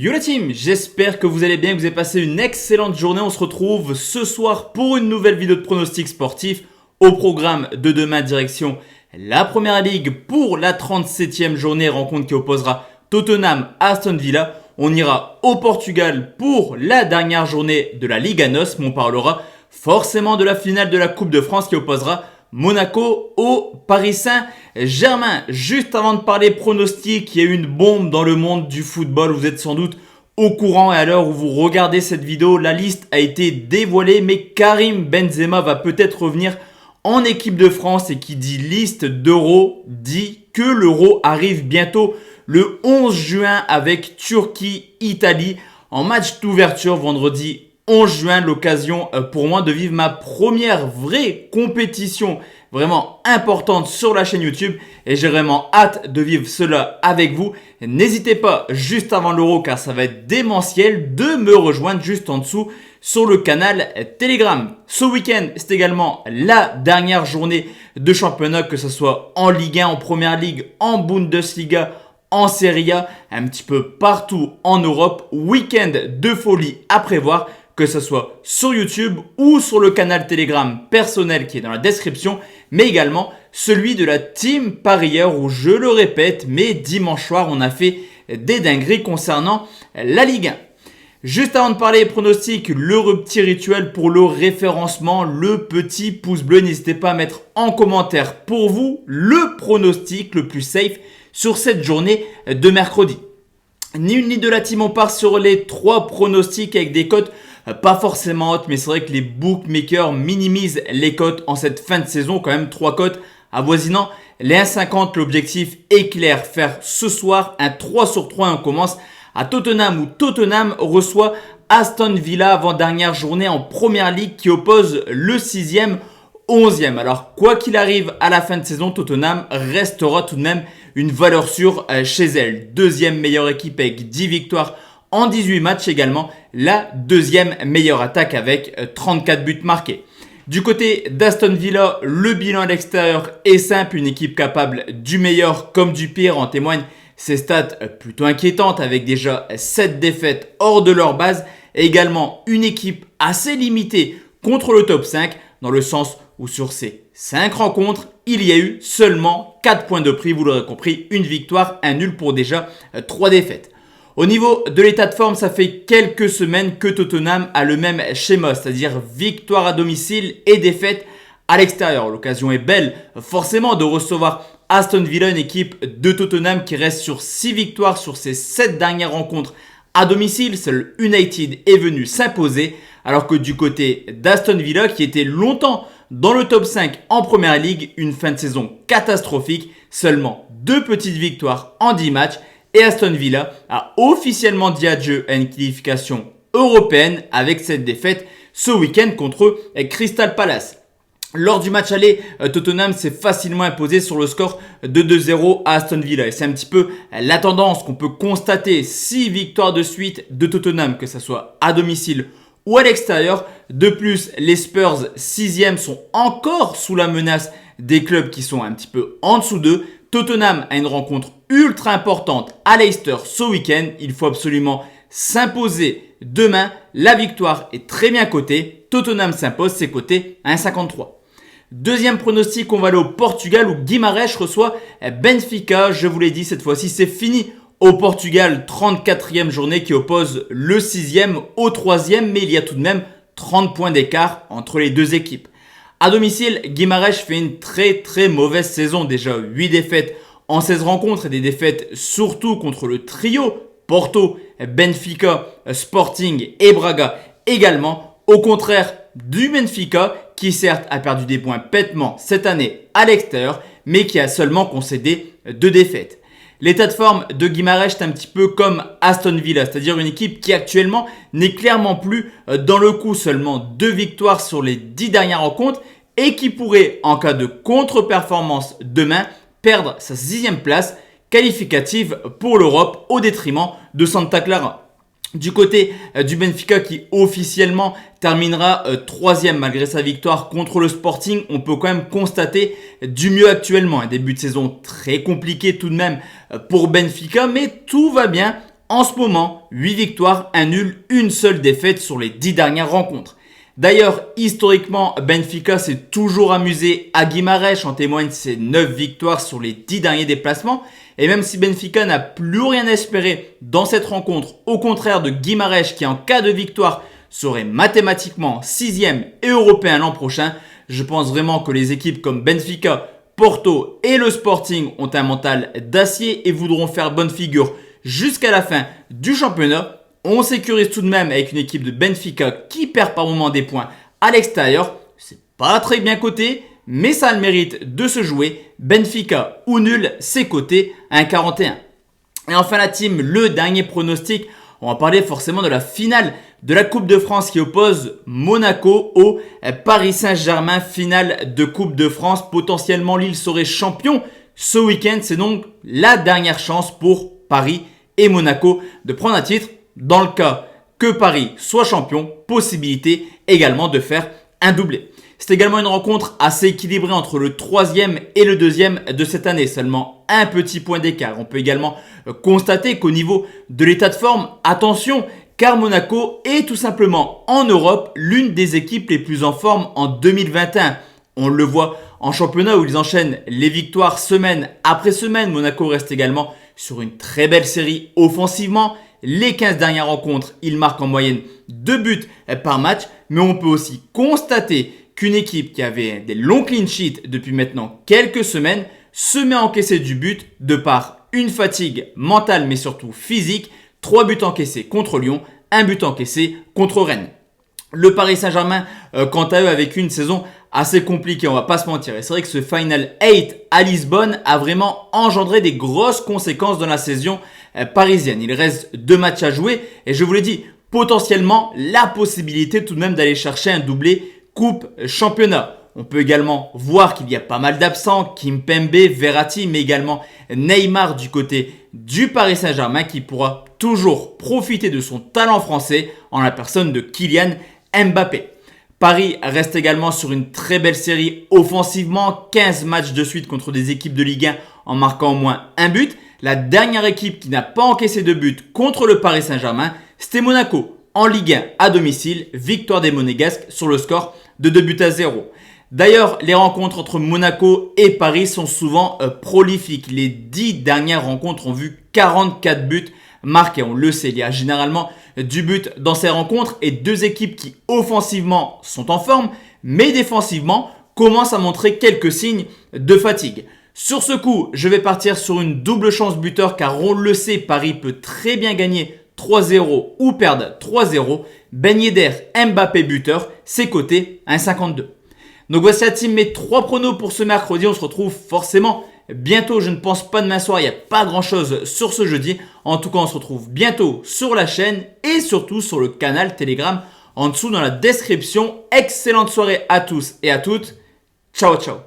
Yo la team, j'espère que vous allez bien, que vous avez passé une excellente journée. On se retrouve ce soir pour une nouvelle vidéo de pronostic sportif. Au programme de demain, direction la Première Ligue pour la 37e journée, rencontre qui opposera Tottenham à Aston Villa. On ira au Portugal pour la dernière journée de la Liga NOS, mais on parlera forcément de la finale de la Coupe de France qui opposera Monaco au Paris Saint-Germain. Juste avant de parler pronostic, il y a eu une bombe dans le monde du football. Vous êtes sans doute au courant et à l'heure où vous regardez cette vidéo, la liste a été dévoilée. Mais Karim Benzema va peut-être revenir en équipe de France, et qui dit liste d'Euro dit que l'Euro arrive bientôt le 11 juin avec Turquie-Italie en match d'ouverture vendredi 11 juin, l'occasion pour moi de vivre ma première vraie compétition vraiment importante sur la chaîne YouTube et j'ai vraiment hâte de vivre cela avec vous. N'hésitez pas juste avant l'Euro, car ça va être démentiel, de me rejoindre juste en dessous sur le canal Telegram. Ce week-end, c'est également la dernière journée de championnat, que ce soit en Ligue 1, en Première Ligue, en Bundesliga, en Serie A, un petit peu partout en Europe. Week-end de folie à prévoir, que ce soit sur YouTube ou sur le canal Telegram personnel qui est dans la description, mais également celui de la team parieur où, je le répète, mais dimanche soir, on a fait des dingueries concernant la Ligue 1. Juste avant de parler pronostics, le petit rituel pour le référencement, le petit pouce bleu. N'hésitez pas à mettre en commentaire pour vous le pronostic le plus safe sur cette journée de mercredi. Ni une ni deux, la team, on part sur les 3 pronostics avec des cotes pas forcément hautes, mais c'est vrai que les bookmakers minimisent les cotes en cette fin de saison. Quand même 3 cotes avoisinant les 1,50. L'objectif est clair, faire ce soir un 3 sur 3. On commence à Tottenham, où Tottenham reçoit Aston Villa, avant-dernière journée en Première Ligue, qui oppose le 6e au 11e. Alors quoi qu'il arrive à la fin de saison, Tottenham restera tout de même une valeur sûre chez elle. Deuxième meilleure équipe avec 10 victoires en 18 matchs, également la deuxième meilleure attaque avec 34 buts marqués. Du côté d'Aston Villa, le bilan à l'extérieur est simple, une équipe capable du meilleur comme du pire. En témoignent ses stats plutôt inquiétantes avec déjà 7 défaites hors de leur base, et également une équipe assez limitée contre le top 5, dans le sens où sur ces 5 rencontres, il y a eu seulement 4 points de prix. Vous l'aurez compris, une victoire, un nul pour déjà 3 défaites. Au niveau de l'état de forme, ça fait quelques semaines que Tottenham a le même schéma, c'est-à-dire victoire à domicile et défaite à l'extérieur. L'occasion est belle forcément de recevoir Aston Villa, une équipe de Tottenham qui reste sur 6 victoires sur ses 7 dernières rencontres à domicile. Seul United est venu s'imposer, alors que du côté d'Aston Villa, qui était longtemps dans le top 5 en Première Ligue, une fin de saison catastrophique, seulement 2 petites victoires en 10 matchs. Et Aston Villa a officiellement dit adieu à une qualification européenne avec cette défaite ce week-end contre Crystal Palace. Lors du match aller, Tottenham s'est facilement imposé sur le score de 2-0 à Aston Villa. Et c'est un petit peu la tendance qu'on peut constater. 6 victoires de suite de Tottenham, que ce soit à domicile ou à l'extérieur. De plus, les Spurs 6e sont encore sous la menace des clubs qui sont un petit peu en dessous d'eux. Tottenham a une rencontre ultra importante à Leicester ce week-end. Il faut absolument s'imposer demain. La victoire est très bien cotée. Tottenham s'impose, c'est coté à 1,53. Deuxième pronostic, on va aller au Portugal où Guimarães reçoit Benfica. Je vous l'ai dit, cette fois-ci c'est fini au Portugal. 34e journée qui oppose le 6e au 3e, mais il y a tout de même 30 points d'écart entre les deux équipes. À domicile, Guimarães fait une très mauvaise saison. Déjà 8 défaites en 16 rencontres, et des défaites surtout contre le trio Porto, Benfica, Sporting et Braga également. Au contraire du Benfica, qui certes a perdu des points bêtement cette année à l'extérieur, mais qui a seulement concédé 2 défaites. L'état de forme de Guimarães est un petit peu comme Aston Villa, c'est-à-dire une équipe qui actuellement n'est clairement plus dans le coup. Seulement 2 victoires sur les 10 dernières rencontres, et qui pourrait, en cas de contre-performance demain, perdre sa 6e place qualificative pour l'Europe au détriment de Santa Clara. Du côté du Benfica, qui officiellement terminera 3e malgré sa victoire contre le Sporting, on peut quand même constater du mieux actuellement. Un début de saison très compliqué tout de même pour Benfica, mais tout va bien En ce moment, 8 victoires, 1 nul, une seule défaite sur les 10 dernières rencontres. D'ailleurs, historiquement, Benfica s'est toujours amusé à Guimarães, en témoignent ses 9 victoires sur les 10 derniers déplacements. Et même si Benfica n'a plus rien à espérer dans cette rencontre, au contraire de Guimarães qui en cas de victoire serait mathématiquement 6e et européen l'an prochain, je pense vraiment que les équipes comme Benfica, Porto et le Sporting ont un mental d'acier et voudront faire bonne figure jusqu'à la fin du championnat. On sécurise tout de même avec une équipe de Benfica qui perd par moment des points à l'extérieur. C'est pas très bien coté, mais ça a le mérite de se jouer. Benfica ou nul, c'est coté à 1,41. Et enfin la team, le dernier pronostic. On va parler forcément de la finale de la Coupe de France qui oppose Monaco au Paris Saint-Germain, finale de Coupe de France. Potentiellement Lille serait champion ce week-end. C'est donc la dernière chance pour Paris et Monaco de prendre un titre. Dans le cas que Paris soit champion, possibilité également de faire un doublé. C'est également une rencontre assez équilibrée entre le 3e et le 2e de cette année. Seulement un petit point d'écart. On peut également constater qu'au niveau de l'état de forme, attention, car Monaco est tout simplement en Europe l'une des équipes les plus en forme en 2021. On le voit en championnat où ils enchaînent les victoires semaine après semaine. Monaco reste également sur une très belle série offensivement. Les 15 dernières rencontres, ils marquent en moyenne 2 buts par match. Mais on peut aussi constater qu'une équipe qui avait des longs clean sheets depuis maintenant quelques semaines se met à encaisser du but de par une fatigue mentale mais surtout physique. 3 buts encaissés contre Lyon, 1 but encaissé contre Rennes. Le Paris Saint-Germain, quant à eux, avec une saison assez compliquée, on va pas se mentir. Et c'est vrai que ce Final 8 à Lisbonne a vraiment engendré des grosses conséquences dans la saison parisienne. Il reste 2 matchs à jouer et je vous l'ai dit, potentiellement la possibilité tout de même d'aller chercher un doublé Coupe Championnat. On peut également voir qu'il y a pas mal d'absents, Kimpembe, Verratti, mais également Neymar du côté du Paris Saint-Germain qui pourra toujours profiter de son talent français en la personne de Kylian Mbappé. Paris reste également sur une très belle série offensivement, 15 matchs de suite contre des équipes de Ligue 1 en marquant au moins un but. La dernière équipe qui n'a pas encaissé de but contre le Paris Saint-Germain, c'était Monaco. En Ligue 1 à domicile, victoire des Monégasques sur le score de 2-0. D'ailleurs, les rencontres entre Monaco et Paris sont souvent prolifiques. Les 10 dernières rencontres ont vu 44 buts marqués. On le sait, il y a généralement du but dans ces rencontres et 2 équipes qui offensivement sont en forme, mais défensivement commencent à montrer quelques signes de fatigue. Sur ce coup, je vais partir sur une double chance buteur car on le sait, Paris peut très bien gagner 3-0 ou perdre 3-0. Ben Yedder, Mbappé buteur, c'est coté à 1,52. Donc voici la team, mes 3 pronos pour ce mercredi. On se retrouve forcément bientôt. Je ne pense pas demain soir, il n'y a pas grand chose sur ce jeudi. En tout cas, on se retrouve bientôt sur la chaîne et surtout sur le canal Telegram en dessous dans la description. Excellente soirée à tous et à toutes. Ciao, ciao.